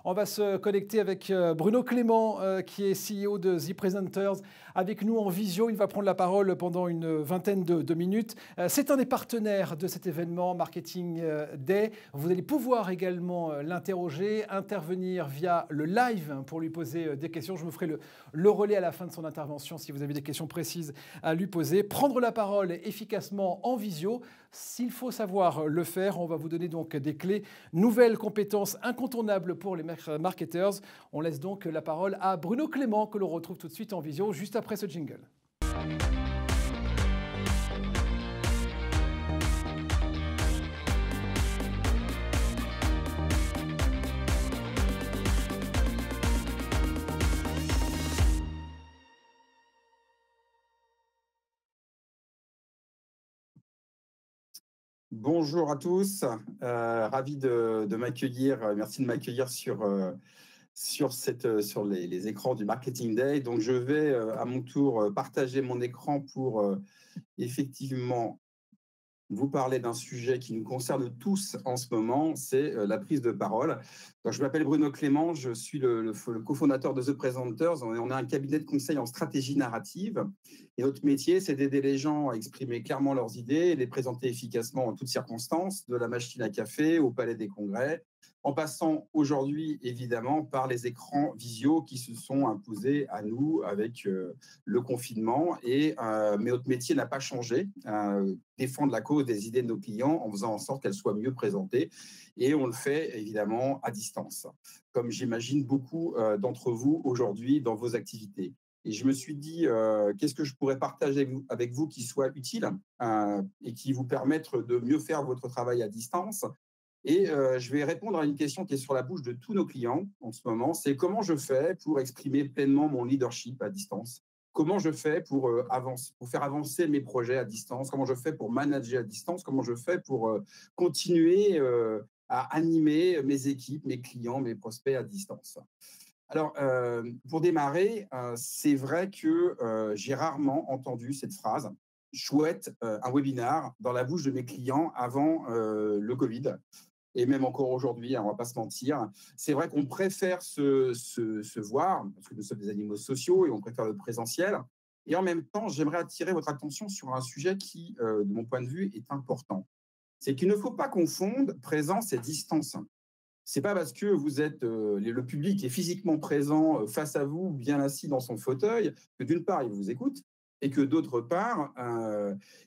On va se connecter avec Bruno Clément, qui est CEO de The Presenters. Avec nous en visio, il va prendre la parole pendant une vingtaine de minutes. C'est un des partenaires de cet événement Marketing Day. Vous allez pouvoir également l'interroger, intervenir via le live pour lui poser des questions. Je me ferai le relais à la fin de son intervention si vous avez des questions précises à lui poser. Prendre la parole efficacement en visio. S'il faut savoir le faire, on va vous donner donc des clés, nouvelles compétences incontournables pour les marketeurs. On laisse donc la parole à Bruno Clément que l'on retrouve tout de suite en visio juste après ce jingle. Bonjour à tous, ravi de m'accueillir. Merci de m'accueillir sur les écrans du Marketing Day. Donc, je vais à mon tour partager mon écran pour effectivement vous parler d'un sujet qui nous concerne tous en ce moment, c'est la prise de parole. Donc, je m'appelle Bruno Clément, je suis le cofondateur de The Presenters. On est un cabinet de conseil en stratégie narrative. Et notre métier, c'est d'aider les gens à exprimer clairement leurs idées et les présenter efficacement en toutes circonstances, de la machine à café au palais des congrès, en passant aujourd'hui, évidemment, par les écrans visio qui se sont imposés à nous avec le confinement. Mais notre métier n'a pas changé. Défendre la cause des idées de nos clients en faisant en sorte qu'elles soient mieux présentées. Et on le fait, évidemment, à distance, comme j'imagine beaucoup d'entre vous aujourd'hui dans vos activités. Et je me suis dit, qu'est-ce que je pourrais partager avec vous qui soit utile et qui vous permette de mieux faire votre travail à distance. Et je vais répondre à une question qui est sur la bouche de tous nos clients en ce moment, c'est comment je fais pour exprimer pleinement mon leadership à distance? Comment je fais pour faire avancer mes projets à distance? Comment je fais pour manager à distance? Comment je fais pour continuer à animer mes équipes, mes clients, mes prospects à distance? Alors, pour démarrer, c'est vrai que j'ai rarement entendu cette phrase « chouette, un webinar » dans la bouche de mes clients avant le Covid. Et même encore aujourd'hui, on ne va pas se mentir. C'est vrai qu'on préfère se voir, parce que nous sommes des animaux sociaux et on préfère le présentiel. Et en même temps, j'aimerais attirer votre attention sur un sujet qui, de mon point de vue, est important. C'est qu'il ne faut pas confondre présence et distance. Ce n'est pas parce que vous êtes le public est physiquement présent face à vous, bien assis dans son fauteuil, que d'une part, il vous écoute et que d'autre part,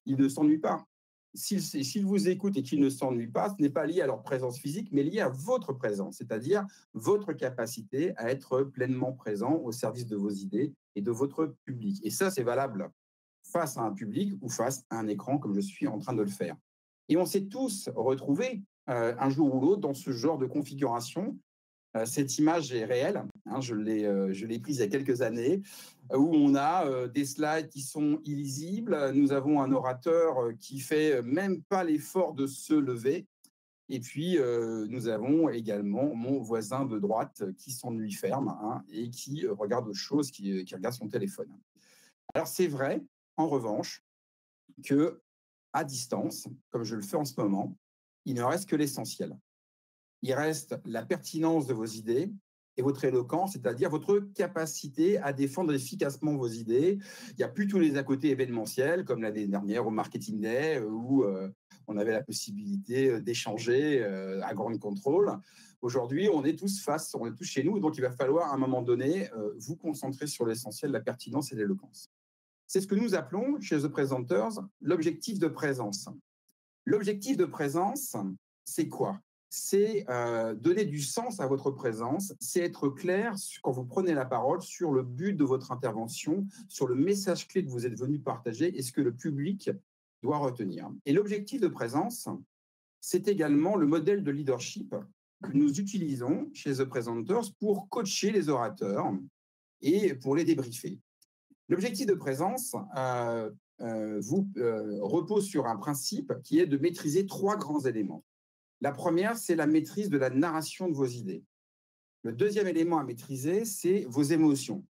il ne s'ennuie pas. S'ils vous écoutent et qu'ils ne s'ennuient pas, ce n'est pas lié à leur présence physique, mais lié à votre présence, c'est-à-dire votre capacité à être pleinement présent au service de vos idées et de votre public. Et ça, c'est valable face à un public ou face à un écran, comme je suis en train de le faire. Et on s'est tous retrouvés un jour ou l'autre dans ce genre de configuration. Cette image est réelle, hein, je l'ai prise il y a quelques années, où on a des slides qui sont illisibles, nous avons un orateur qui fait même pas l'effort de se lever, et puis nous avons également mon voisin de droite qui s'ennuie ferme et qui regarde autre chose, qui regarde son téléphone. Alors c'est vrai, en revanche, que à distance, comme je le fais en ce moment, il ne reste que l'essentiel. Il reste la pertinence de vos idées et votre éloquence, c'est-à-dire votre capacité à défendre efficacement vos idées. Il n'y a plus tous les à côté événementiels, comme l'année dernière au Marketing Day, où on avait la possibilité d'échanger à grande contrôle. Aujourd'hui, on est tous chez nous, donc il va falloir à un moment donné vous concentrer sur l'essentiel, la pertinence et l'éloquence. C'est ce que nous appelons chez The Presenters l'objectif de présence. L'objectif de présence, c'est quoi? C'est donner du sens à votre présence, c'est être clair quand vous prenez la parole sur le but de votre intervention, sur le message clé que vous êtes venu partager et ce que le public doit retenir. Et l'objectif de présence, c'est également le modèle de leadership que nous utilisons chez The Presenters pour coacher les orateurs et pour les débriefer. L'objectif de présence repose sur un principe qui est de maîtriser 3 grands éléments. La première, c'est la maîtrise de la narration de vos idées. Le deuxième élément à maîtriser, c'est vos émotions,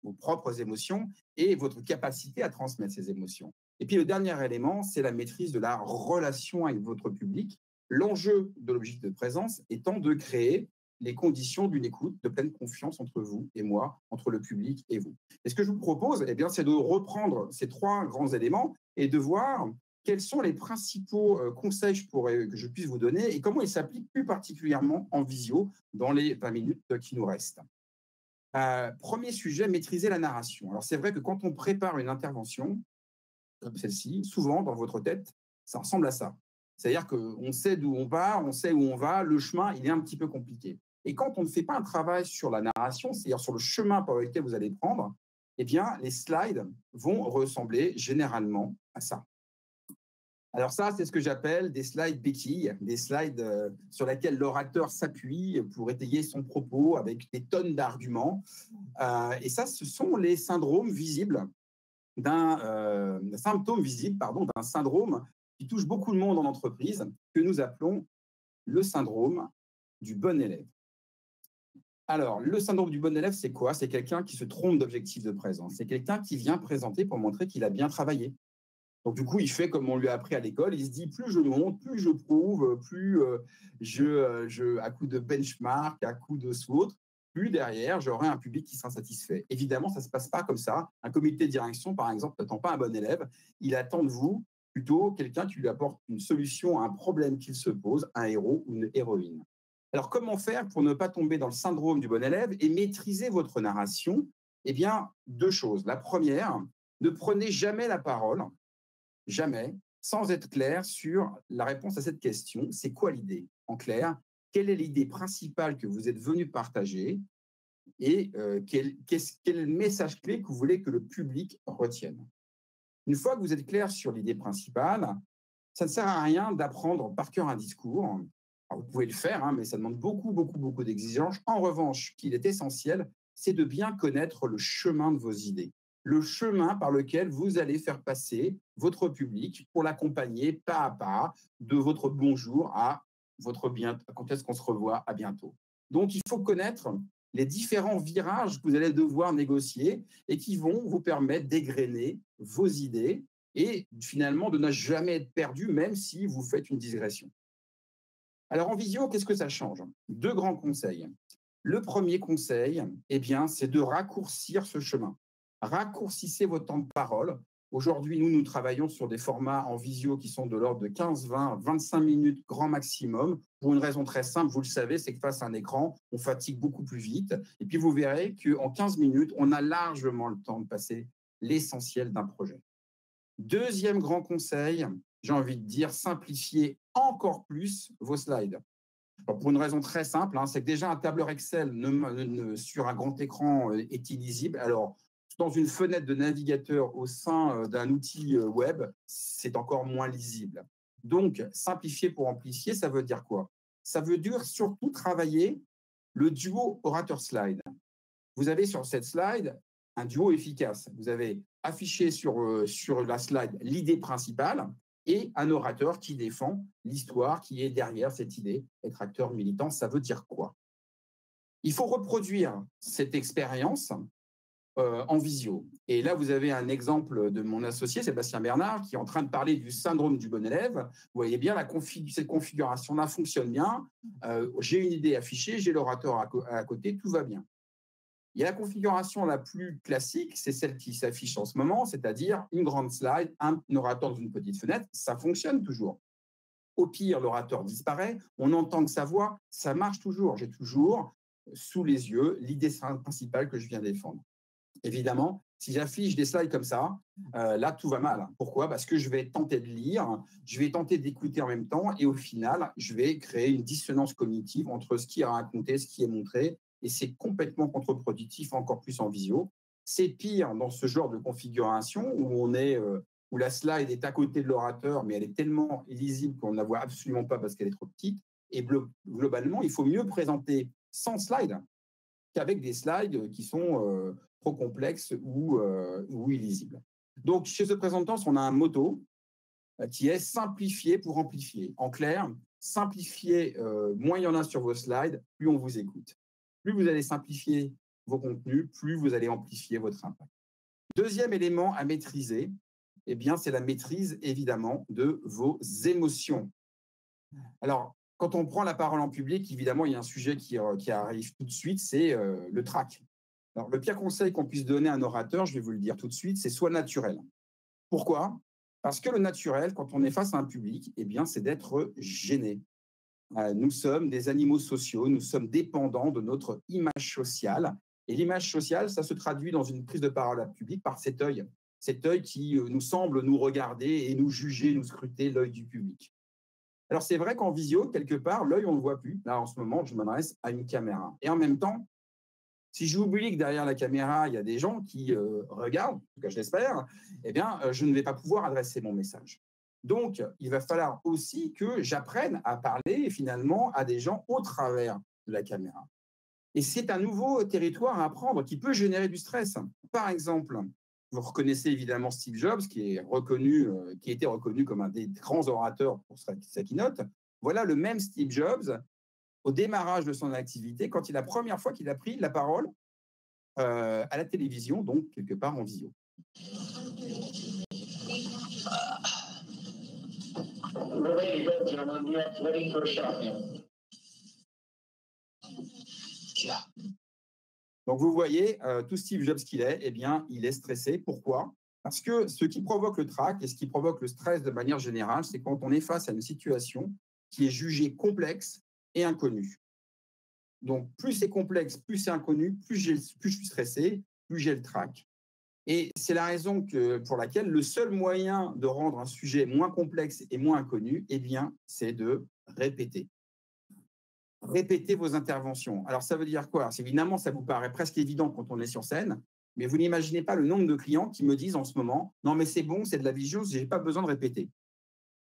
vos propres émotions et votre capacité à transmettre ces émotions. Et puis le dernier élément, c'est la maîtrise de la relation avec votre public. L'enjeu de l'objectif de présence étant de créer les conditions d'une écoute de pleine confiance entre vous et moi, entre le public et vous. Et ce que je vous propose, eh bien, c'est de reprendre ces trois grands éléments et de voir quels sont les principaux conseils que je puisse vous donner et comment ils s'appliquent plus particulièrement en visio dans les 20 minutes qui nous restent. Premier sujet, maîtriser la narration. Alors, c'est vrai que quand on prépare une intervention comme celle-ci, souvent dans votre tête, ça ressemble à ça. C'est-à-dire qu'on sait d'où on part, on sait où on va, le chemin, il est un petit peu compliqué. Et quand on ne fait pas un travail sur la narration, c'est-à-dire sur le chemin par lequel vous allez prendre, eh bien, les slides vont ressembler généralement à ça. Alors ça, c'est ce que j'appelle des slides béquilles, des slides sur lesquels l'orateur s'appuie pour étayer son propos avec des tonnes d'arguments. Et ça, ce sont les syndromes visibles d'un symptôme visible, pardon, d'un syndrome qui touche beaucoup de monde en entreprise, que nous appelons le syndrome du bon élève. Alors, le syndrome du bon élève, c'est quoi? C'est quelqu'un qui se trompe d'objectif de présence. C'est quelqu'un qui vient présenter pour montrer qu'il a bien travaillé. Donc, du coup, il fait comme on lui a appris à l'école. Il se dit, plus je montre, plus je prouve, plus à coup de benchmark, à coup de SWOT, plus derrière, j'aurai un public qui sera satisfait. Évidemment, ça ne se passe pas comme ça. Un comité de direction, par exemple, n'attend pas un bon élève. Il attend de vous plutôt quelqu'un qui lui apporte une solution à un problème qu'il se pose, un héros ou une héroïne. Alors, comment faire pour ne pas tomber dans le syndrome du bon élève et maîtriser votre narration? Eh bien, deux choses. La première, ne prenez jamais la parole, jamais, sans être clair sur la réponse à cette question. C'est quoi l'idée? En clair, quelle est l'idée principale que vous êtes venu partager et quel est le message clé que vous voulez que le public retienne? Une fois que vous êtes clair sur l'idée principale, ça ne sert à rien d'apprendre par cœur un discours. Alors, vous pouvez le faire, hein, mais ça demande beaucoup d'exigences. En revanche, ce qu'il est essentiel, c'est de bien connaître le chemin de vos idées, le chemin par lequel vous allez faire passer votre public pour l'accompagner pas à pas de votre bonjour à votre bien, quand est-ce qu'on se revoit, à bientôt. Donc, il faut connaître les différents virages que vous allez devoir négocier et qui vont vous permettre d'égrener vos idées et finalement de ne jamais être perdu, même si vous faites une digression. Alors en visio, qu'est-ce que ça change? Deux grands conseils. Le premier conseil, eh bien, c'est de raccourcir ce chemin. Raccourcissez votre temps de parole. Aujourd'hui, nous travaillons sur des formats en visio qui sont de l'ordre de 15, 20, 25 minutes grand maximum, pour une raison très simple, vous le savez, c'est que face à un écran, on fatigue beaucoup plus vite. Et puis, vous verrez qu'en 15 minutes, on a largement le temps de passer l'essentiel d'un projet. Deuxième grand conseil, j'ai envie de dire, simplifiez encore plus vos slides. Alors, pour une raison très simple, hein, c'est que déjà un tableur Excel sur un grand écran est illisible. Alors, dans une fenêtre de navigateur au sein d'un outil web, c'est encore moins lisible. Donc, simplifier pour amplifier, ça veut dire quoi? Ça veut dire surtout travailler le duo orateur-slide. Vous avez sur cette slide un duo efficace. Vous avez affiché sur la slide l'idée principale et un orateur qui défend l'histoire qui est derrière cette idée. Être acteur militant, ça veut dire quoi? Il faut reproduire cette expérience en visio. Et là, vous avez un exemple de mon associé, Sébastien Bernard, qui est en train de parler du syndrome du bon élève. Vous voyez bien, cette configuration-là fonctionne bien. J'ai une idée affichée, j'ai l'orateur à côté, tout va bien. Il y a la configuration la plus classique, c'est celle qui s'affiche en ce moment, c'est-à-dire une grande slide, un orateur dans une petite fenêtre, ça fonctionne toujours. Au pire, l'orateur disparaît, on entend que sa voix, ça marche toujours. J'ai toujours sous les yeux l'idée principale que je viens défendre. Évidemment, si j'affiche des slides comme ça, là, tout va mal. Pourquoi? Parce que je vais tenter de lire, je vais tenter d'écouter en même temps, et au final, je vais créer une dissonance cognitive entre ce qui est raconté, ce qui est montré, et c'est complètement contre-productif, encore plus en visio. C'est pire dans ce genre de configuration où la slide est à côté de l'orateur, mais elle est tellement illisible qu'on ne la voit absolument pas parce qu'elle est trop petite. Et globalement, il faut mieux présenter sans slide qu'avec des slides qui sont trop complexes ou illisibles. Donc, chez The Presenters, on a un motto qui est simplifier pour amplifier. En clair, simplifier, moins il y en a sur vos slides, plus on vous écoute. Plus vous allez simplifier vos contenus, plus vous allez amplifier votre impact. Deuxième élément à maîtriser, eh bien, c'est la maîtrise, évidemment, de vos émotions. Alors, Quand on prend la parole en public, évidemment, il y a un sujet qui arrive tout de suite, c'est le trac. Alors, le pire conseil qu'on puisse donner à un orateur, je vais vous le dire tout de suite, c'est soit naturel. Pourquoi? Parce que le naturel, quand on est face à un public, eh bien, c'est d'être gêné. Nous sommes des animaux sociaux, nous sommes dépendants de notre image sociale. Et l'image sociale, ça se traduit dans une prise de parole publique par cet œil qui nous semble nous regarder et nous juger, nous scruter, l'œil du public. Alors, c'est vrai qu'en visio, quelque part, l'œil, on ne le voit plus. Là, en ce moment, je m'adresse à une caméra. Et en même temps, si j'oublie que derrière la caméra, il y a des gens qui regardent, en tout cas, je l'espère, eh bien, je ne vais pas pouvoir adresser mon message. Donc, il va falloir aussi que j'apprenne à parler finalement à des gens au travers de la caméra. Et c'est un nouveau territoire à apprendre qui peut générer du stress. Par exemple, vous reconnaissez évidemment Steve Jobs, qui est reconnu, qui a été reconnu comme un des grands orateurs pour sa keynote. Voilà le même Steve Jobs au démarrage de son activité, quand la première fois qu'il a pris la parole à la télévision, donc quelque part en visio. Donc vous voyez, tout Steve Jobs qu'il est, eh bien, il est stressé. Pourquoi? Parce que ce qui provoque le trac et ce qui provoque le stress de manière générale, c'est quand on est face à une situation qui est jugée complexe et inconnue. Donc, plus c'est complexe, plus c'est inconnu, plus je suis stressé, plus j'ai le trac. Et c'est la raison pour laquelle le seul moyen de rendre un sujet moins complexe et moins inconnu, eh bien, c'est de répéter. Répétez vos interventions. Alors, ça veut dire quoi? Évidemment, ça vous paraît presque évident quand on est sur scène, mais vous n'imaginez pas le nombre de clients qui me disent en ce moment « Non, mais c'est bon, c'est de la visio, je n'ai pas besoin de répéter. »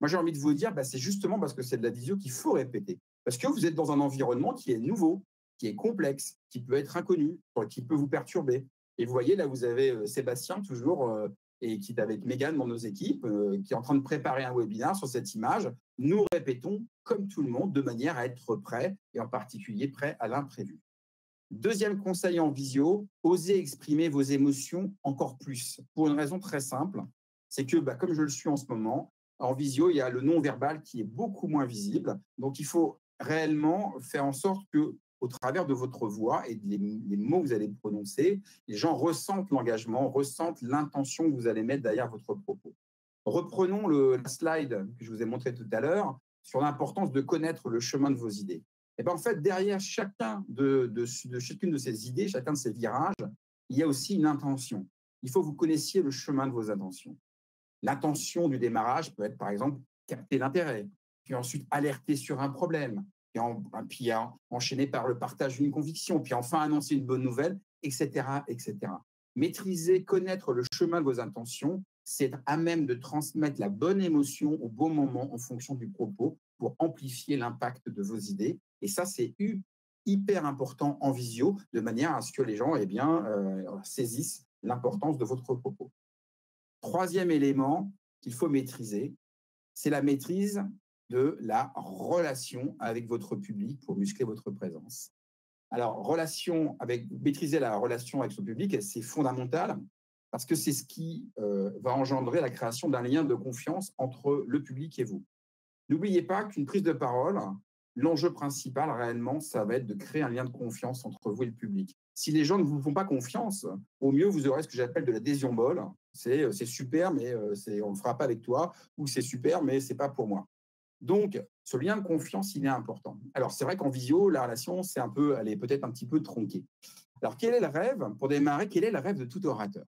Moi, j'ai envie de vous dire, c'est justement parce que c'est de la visio qu'il faut répéter. Parce que vous êtes dans un environnement qui est nouveau, qui est complexe, qui peut être inconnu, qui peut vous perturber. Et vous voyez, là, vous avez Sébastien, toujours, et qui est avec Mégane dans nos équipes, qui est en train de préparer un webinaire sur cette image. Nous répétons, comme tout le monde, de manière à être prêt, et en particulier prêt à l'imprévu. Deuxième conseil en visio, osez exprimer vos émotions encore plus, pour une raison très simple, c'est que, comme je le suis en ce moment, en visio, il y a le non-verbal qui est beaucoup moins visible. Donc, il faut réellement faire en sorte que, au travers de votre voix et des mots que vous allez prononcer, les gens ressentent l'engagement, ressentent l'intention que vous allez mettre derrière votre propos. Reprenons la slide que je vous ai montré tout à l'heure sur l'importance de connaître le chemin de vos idées. Et en fait, derrière chacune de ces idées, chacun de ces virages, il y a aussi une intention. Il faut que vous connaissiez le chemin de vos intentions. L'intention du démarrage peut être, par exemple, capter l'intérêt, puis ensuite alerter sur un problème, puis enchaîner par le partage d'une conviction, puis enfin annoncer une bonne nouvelle, etc., etc. Maîtriser, connaître le chemin de vos intentions, c'est à même de transmettre la bonne émotion au bon moment en fonction du propos pour amplifier l'impact de vos idées. Et ça, c'est hyper important en visio, de manière à ce que les gens saisissent l'importance de votre propos. Troisième élément qu'il faut maîtriser, c'est la maîtrise de la relation avec votre public pour muscler votre présence. Alors, maîtriser la relation avec son public, c'est fondamental parce que c'est ce qui va engendrer la création d'un lien de confiance entre le public et vous. N'oubliez pas qu'une prise de parole, l'enjeu principal réellement, ça va être de créer un lien de confiance entre vous et le public. Si les gens ne vous font pas confiance, au mieux, vous aurez ce que j'appelle de l'adhésion molle. C'est super, mais on ne le fera pas avec toi, ou c'est super, mais ce n'est pas pour moi. Donc, ce lien de confiance, il est important. Alors, c'est vrai qu'en visio, la relation, elle est peut-être un petit peu tronquée. Alors, quel est le rêve? Pour démarrer, quel est le rêve de tout orateur?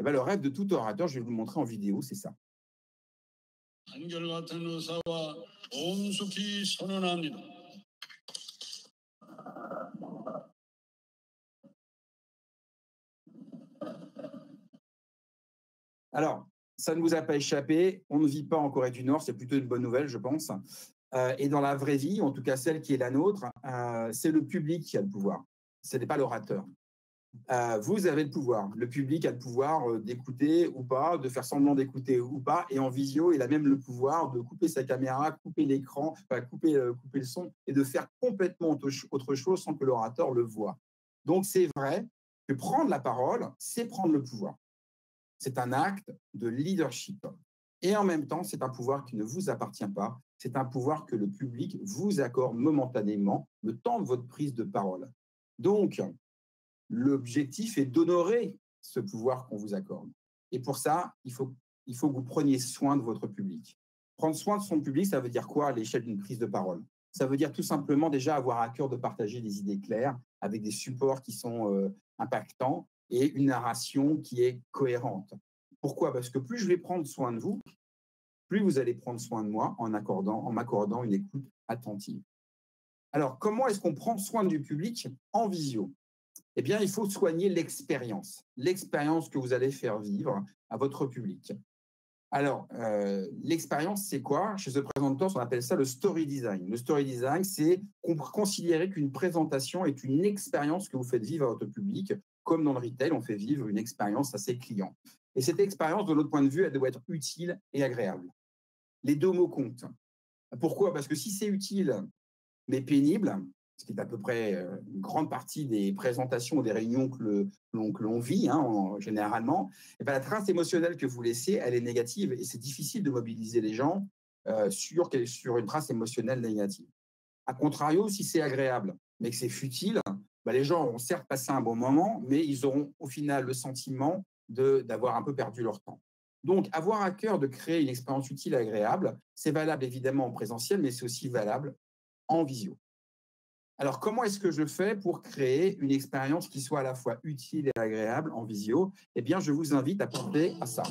Eh bien, le rêve de tout orateur, je vais vous le montrer en vidéo, c'est ça. Alors, ça ne vous a pas échappé, on ne vit pas en Corée du Nord, c'est plutôt une bonne nouvelle, je pense. Et dans la vraie vie, en tout cas celle qui est la nôtre, c'est le public qui a le pouvoir. Ce n'est pas l'orateur. Vous avez le pouvoir. Le public a le pouvoir d'écouter ou pas, de faire semblant d'écouter ou pas. Et en visio, il a même le pouvoir de couper sa caméra, couper l'écran, couper le son et de faire complètement autre chose sans que l'orateur le voie. Donc, c'est vrai que prendre la parole, c'est prendre le pouvoir. C'est un acte de leadership. Et en même temps, c'est un pouvoir qui ne vous appartient pas. C'est un pouvoir que le public vous accorde momentanément le temps de votre prise de parole. Donc, l'objectif est d'honorer ce pouvoir qu'on vous accorde. Et pour ça, il faut que vous preniez soin de votre public. Prendre soin de son public, ça veut dire quoi à l'échelle d'une prise de parole? Ça veut dire tout simplement déjà avoir à cœur de partager des idées claires avec des supports qui sont impactants et une narration qui est cohérente. Pourquoi? Parce que plus je vais prendre soin de vous, plus vous allez prendre soin de moi en m'accordant une écoute attentive. Alors, comment est-ce qu'on prend soin du public en visio? Eh bien, il faut soigner l'expérience que vous allez faire vivre à votre public. Alors, l'expérience, c'est quoi? Chez The Presenters, on appelle ça le story design. Le story design, c'est considérer qu'une présentation est une expérience que vous faites vivre à votre public, comme dans le retail, on fait vivre une expérience à ses clients. Et cette expérience, de notre point de vue, elle doit être utile et agréable. Les deux mots comptent. Pourquoi? Parce que si c'est utile, mais pénible, ce qui est à peu près une grande partie des présentations ou des réunions que l'on vit généralement, et bien la trace émotionnelle que vous laissez, elle est négative et c'est difficile de mobiliser les gens sur une trace émotionnelle négative. A contrario, si c'est agréable, mais que c'est futile, ben les gens auront certes passé un bon moment, mais ils auront au final le sentiment d'avoir un peu perdu leur temps. Donc, avoir à cœur de créer une expérience utile et agréable, c'est valable évidemment en présentiel, mais c'est aussi valable en visio. Alors, comment est-ce que je fais pour créer une expérience qui soit à la fois utile et agréable en visio? Eh bien, je vous invite à penser à ça.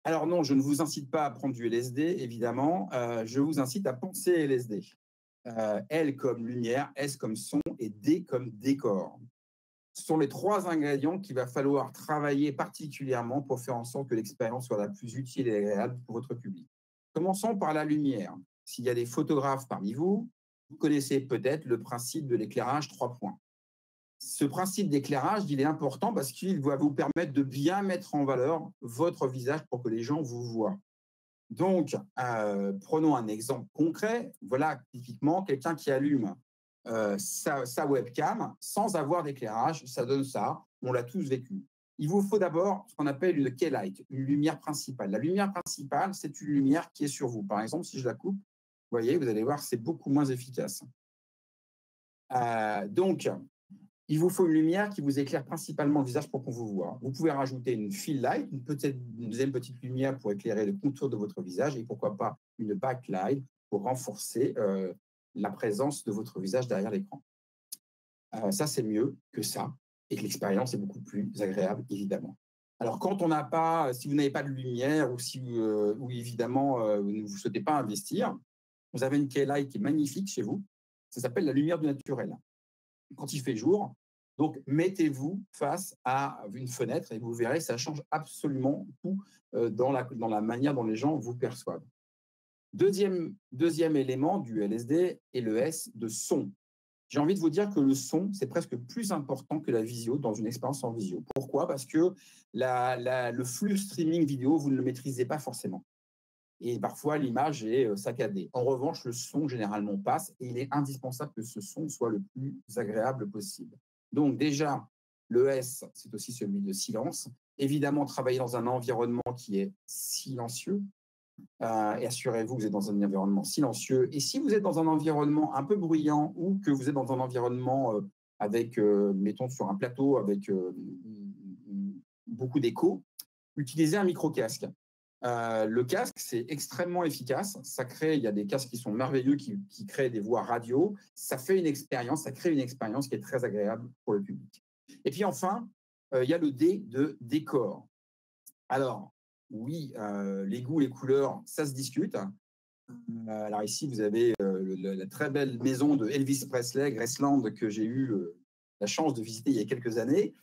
Alors non, je ne vous incite pas à prendre du LSD, évidemment. Je vous incite à penser LSD. L comme lumière, S comme son et D comme décor. Ce sont les trois ingrédients qu'il va falloir travailler particulièrement pour faire en sorte que l'expérience soit la plus utile et agréable pour votre public. Commençons par la lumière. S'il y a des photographes parmi vous, vous connaissez peut-être le principe de l'éclairage 3 points. Ce principe d'éclairage, il est important parce qu'il va vous permettre de bien mettre en valeur votre visage pour que les gens vous voient. Donc, prenons un exemple concret. Voilà, typiquement, quelqu'un qui allume sa webcam sans avoir d'éclairage, ça donne ça. On l'a tous vécu. Il vous faut d'abord ce qu'on appelle une key light, une lumière principale. La lumière principale, c'est une lumière qui est sur vous. Par exemple, si je la coupe, vous voyez, vous allez voir, c'est beaucoup moins efficace. Donc, il vous faut une lumière qui vous éclaire principalement le visage pour qu'on vous voit. Vous pouvez rajouter une fill light, une deuxième petite lumière pour éclairer le contour de votre visage et pourquoi pas une backlight pour renforcer la présence de votre visage derrière l'écran. Ça, c'est mieux que ça et que l'expérience est beaucoup plus agréable, évidemment. Alors, quand on n'a pas, si vous n'avez pas de lumière ou évidemment vous ne souhaitez pas investir, vous avez une key light qui est magnifique chez vous. Ça s'appelle la lumière du naturel. Quand il fait jour, donc mettez-vous face à une fenêtre et vous verrez, ça change absolument tout dans la manière dont les gens vous perçoivent. Deuxième élément du LSD est le S de son. J'ai envie de vous dire que le son, c'est presque plus important que la visio dans une expérience en visio. Pourquoi? Parce que le flux streaming vidéo, vous ne le maîtrisez pas forcément. Et parfois, l'image est saccadée. En revanche, le son, généralement, passe et il est indispensable que ce son soit le plus agréable possible. Donc déjà, le S, c'est aussi celui de silence. Évidemment, travailler dans un environnement qui est silencieux. Et assurez-vous que vous êtes dans un environnement silencieux. Et si vous êtes dans un environnement un peu bruyant ou que vous êtes dans un environnement avec, mettons, sur un plateau avec beaucoup d'écho, utilisez un micro-casque. Le casque, c'est extrêmement efficace. Il y a des casques qui sont merveilleux, qui créent des voix radio. Ça crée une expérience qui est très agréable pour le public. Et puis enfin, il y a le D de décor. Alors, oui, les goûts, les couleurs, ça se discute. Alors ici, vous avez la très belle maison de Elvis Presley, Graceland, que j'ai eu la chance de visiter il y a quelques années.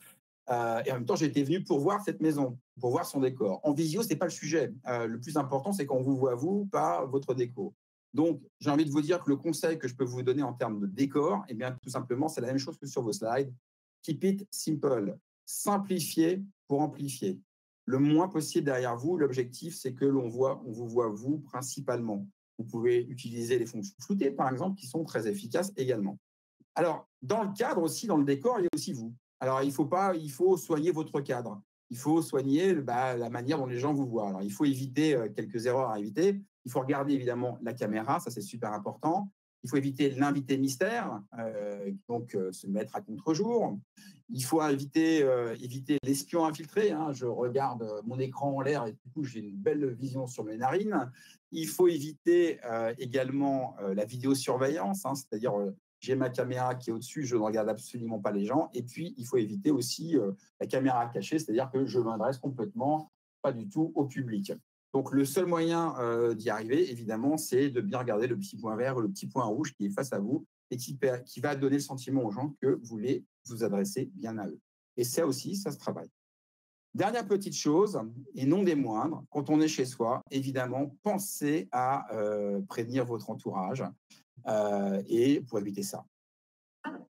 Et en même temps, j'ai été venu pour voir cette maison, pour voir son décor. En visio, ce n'est pas le sujet. Le plus important, c'est qu'on vous voit, vous, pas votre déco. Donc, j'ai envie de vous dire que le conseil que je peux vous donner en termes de décor, eh bien, tout simplement, c'est la même chose que sur vos slides. Keep it simple. Simplifiez pour amplifier. Le moins possible derrière vous, l'objectif, c'est que on vous voit, vous, principalement. Vous pouvez utiliser les fonctions floutées, par exemple, qui sont très efficaces également. Alors, dans le cadre aussi, dans le décor, il y a aussi vous. Alors, il faut soigner votre cadre. Il faut soigner la manière dont les gens vous voient. Alors, il faut éviter quelques erreurs à éviter. Il faut regarder évidemment la caméra, ça c'est super important. Il faut éviter l'invité mystère, se mettre à contre-jour. Il faut éviter l'espion infiltré, hein. Je regarde mon écran en l'air et du coup j'ai une belle vision sur mes narines. Il faut éviter également la vidéosurveillance, hein, c'est-à-dire j'ai ma caméra qui est au-dessus, je ne regarde absolument pas les gens. Et puis, il faut éviter aussi la caméra cachée, c'est-à-dire que je m'adresse complètement pas du tout au public. Donc, le seul moyen d'y arriver, évidemment, c'est de bien regarder le petit point vert ou le petit point rouge qui est face à vous et qui va donner le sentiment aux gens que vous voulez vous adresser bien à eux. Et ça aussi, ça se travaille. Dernière petite chose, et non des moindres, quand on est chez soi, évidemment, pensez à prévenir votre entourage et pour éviter ça.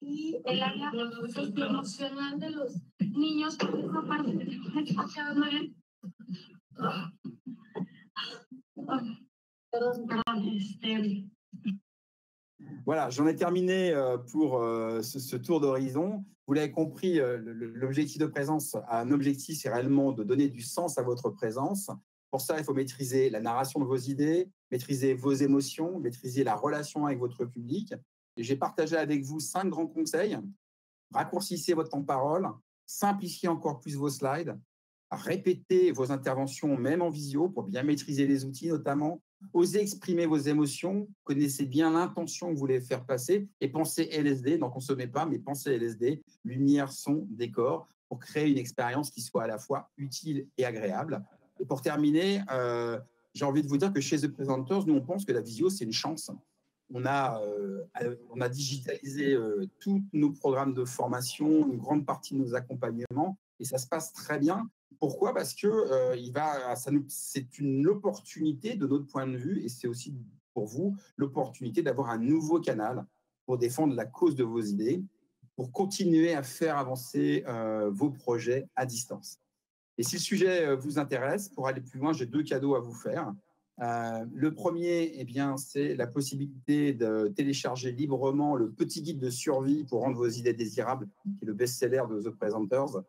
Y el área socioemocional de los niños, porque esa parte que tengo escuchado mal. Perdón, Voilà, j'en ai terminé pour ce tour d'horizon. Vous l'avez compris, l'objectif de présence a un objectif, c'est réellement de donner du sens à votre présence. Pour ça, il faut maîtriser la narration de vos idées, maîtriser vos émotions, maîtriser la relation avec votre public. Et j'ai partagé avec vous 5 grands conseils. Raccourcissez votre temps de parole, simplifiez encore plus vos slides, répétez vos interventions même en visio pour bien maîtriser les outils notamment. Osez exprimer vos émotions, connaissez bien l'intention que vous voulez faire passer et pensez LSD, n'en consommez pas, mais pensez LSD, lumière, son, décor, pour créer une expérience qui soit à la fois utile et agréable. Et pour terminer, j'ai envie de vous dire que chez The Presenters, nous on pense que la visio c'est une chance. On a digitalisé tous nos programmes de formation, une grande partie de nos accompagnements, et ça se passe très bien. Pourquoi ? Parce que c'est une opportunité de notre point de vue, et c'est aussi pour vous l'opportunité d'avoir un nouveau canal pour défendre la cause de vos idées, pour continuer à faire avancer vos projets à distance. Et si le sujet vous intéresse, pour aller plus loin, j'ai 2 cadeaux à vous faire. Le premier, c'est la possibilité de télécharger librement le petit guide de survie pour rendre vos idées désirables, qui est le best-seller de The Presenters,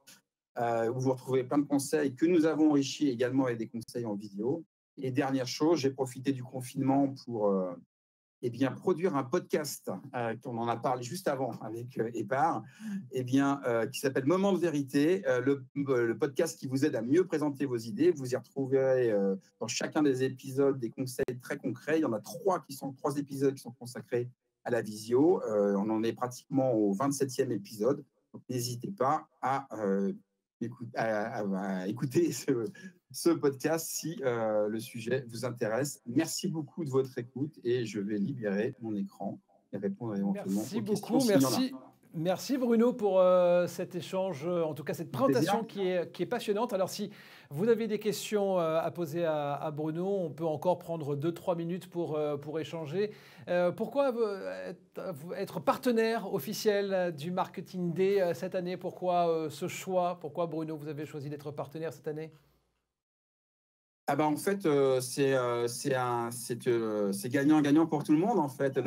où vous retrouvez plein de conseils que nous avons enrichis également avec des conseils en vidéo. Et dernière chose, j'ai profité du confinement pour produire un podcast, on en a parlé juste avant avec Épar, qui s'appelle Moment de vérité, le podcast qui vous aide à mieux présenter vos idées. Vous y retrouverez dans chacun des épisodes des conseils très concrets. Il y en a 3 épisodes qui sont consacrés à la visio. On en est pratiquement au 27e épisode. Donc, n'hésitez pas à écouter ce podcast si le sujet vous intéresse. Merci beaucoup de votre écoute et je vais libérer mon écran et répondre éventuellement aux questions. Merci Bruno pour cet échange, en tout cas cette présentation qui est passionnante. Alors si vous avez des questions à poser à Bruno, on peut encore prendre 2-3 minutes pour échanger. Pourquoi être partenaire officiel du Marketing Day cette année ? Pourquoi ce choix ? Pourquoi Bruno, vous avez choisi d'être partenaire cette année ? En fait, c'est gagnant-gagnant pour tout le monde. En fait,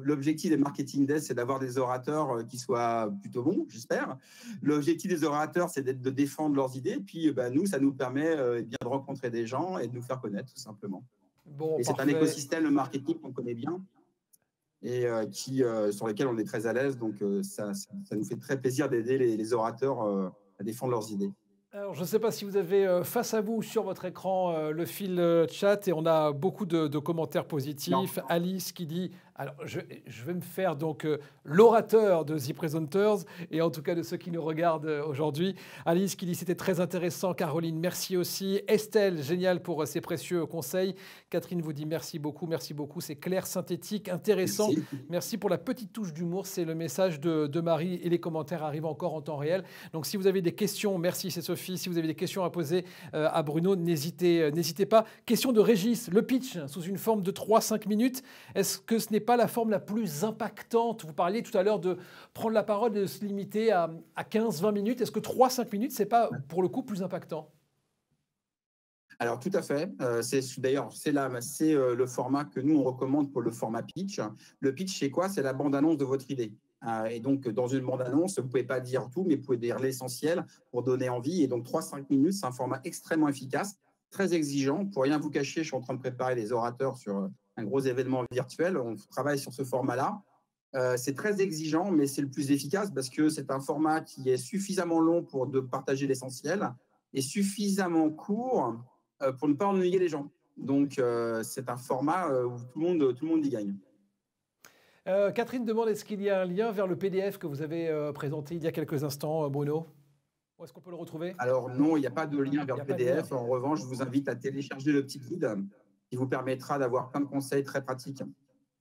l'objectif des Marketing Days, c'est d'avoir des orateurs qui soient plutôt bons, j'espère. L'objectif des orateurs, c'est de défendre leurs idées. Puis, nous, ça nous permet de rencontrer des gens et de nous faire connaître, tout simplement. Bon, et c'est un écosystème, le marketing, qu'on connaît bien et sur lequel on est très à l'aise. Donc, ça nous fait très plaisir d'aider les orateurs à défendre leurs idées. Alors, je ne sais pas si vous avez face à vous sur votre écran le fil chat et on a beaucoup de commentaires positifs. Non. Alice qui dit, alors je vais me faire donc l'orateur de The Presenters et en tout cas de ceux qui nous regardent aujourd'hui. Alice qui dit c'était très intéressant. Caroline, merci aussi. Estelle, génial pour ses précieux conseils. Catherine vous dit merci beaucoup, c'est clair, synthétique, intéressant. Merci pour la petite touche d'humour, c'est le message de Marie et les commentaires arrivent encore en temps réel. Donc si vous avez des questions, merci, c'est Sophie. Si vous avez des questions à poser à Bruno, n'hésitez pas. Question de Régis, le pitch sous une forme de 3-5 minutes. Est-ce que ce n'est pas la forme la plus impactante ? Vous parliez tout à l'heure de prendre la parole et de se limiter à 15-20 minutes. Est-ce que 3-5 minutes, ce n'est pas pour le coup plus impactant ? Alors, tout à fait. C'est le format que nous, on recommande pour le format pitch. Le pitch, c'est quoi ? C'est la bande-annonce de votre idée. Et donc, dans une bande-annonce, vous ne pouvez pas dire tout, mais vous pouvez dire l'essentiel pour donner envie. Et donc, 3-5 minutes, c'est un format extrêmement efficace, très exigeant. Pour rien vous cacher, je suis en train de préparer les orateurs sur un gros événement virtuel. On travaille sur ce format-là. C'est très exigeant, mais c'est le plus efficace parce que c'est un format qui est suffisamment long pour partager l'essentiel et suffisamment court pour ne pas ennuyer les gens. Donc, c'est un format où tout le monde y gagne. Catherine demande, est-ce qu'il y a un lien vers le PDF que vous avez présenté il y a quelques instants, Bruno? Où est-ce qu'on peut le retrouver? Alors non, il n'y a pas de lien vers Il y le a pas de PDF. lien. En revanche, je vous invite à télécharger le petit guide qui vous permettra d'avoir plein de conseils très pratiques.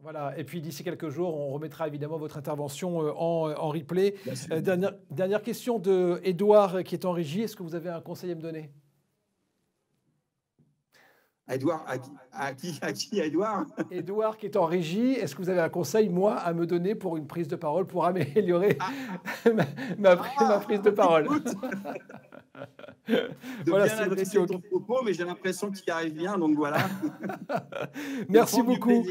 Voilà, et puis d'ici quelques jours, on remettra évidemment votre intervention en replay. Bien sûr. Dernière question de Édouard qui est en régie. Est-ce que vous avez un conseil à me donner? Edouard, à qui Edouard? Édouard qui est en régie, est-ce que vous avez un conseil, moi, à me donner pour une prise de parole, pour améliorer ma prise de parole? Voilà, bien adresser ton propos, mais j'ai l'impression qu'il y arrive bien, donc voilà. Merci beaucoup.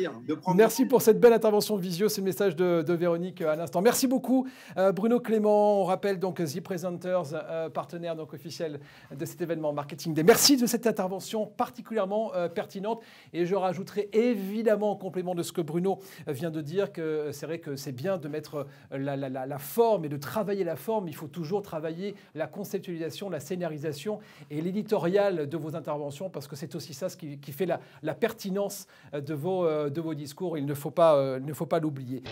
Merci pour cette belle intervention visio, c'est le message de Véronique à l'instant. Merci beaucoup, Bruno Clément. On rappelle donc The Presenters, partenaire donc officiel de cet événement Marketing Day. Merci de cette intervention particulièrement pertinente. Et je rajouterai évidemment en complément de ce que Bruno vient de dire que c'est vrai que c'est bien de mettre la forme et de travailler la forme. Il faut toujours travailler la conceptualisation, la scénarisation et l'éditorial de vos interventions parce que c'est aussi ça ce qui fait la pertinence de vos discours. Il ne faut pas l'oublier.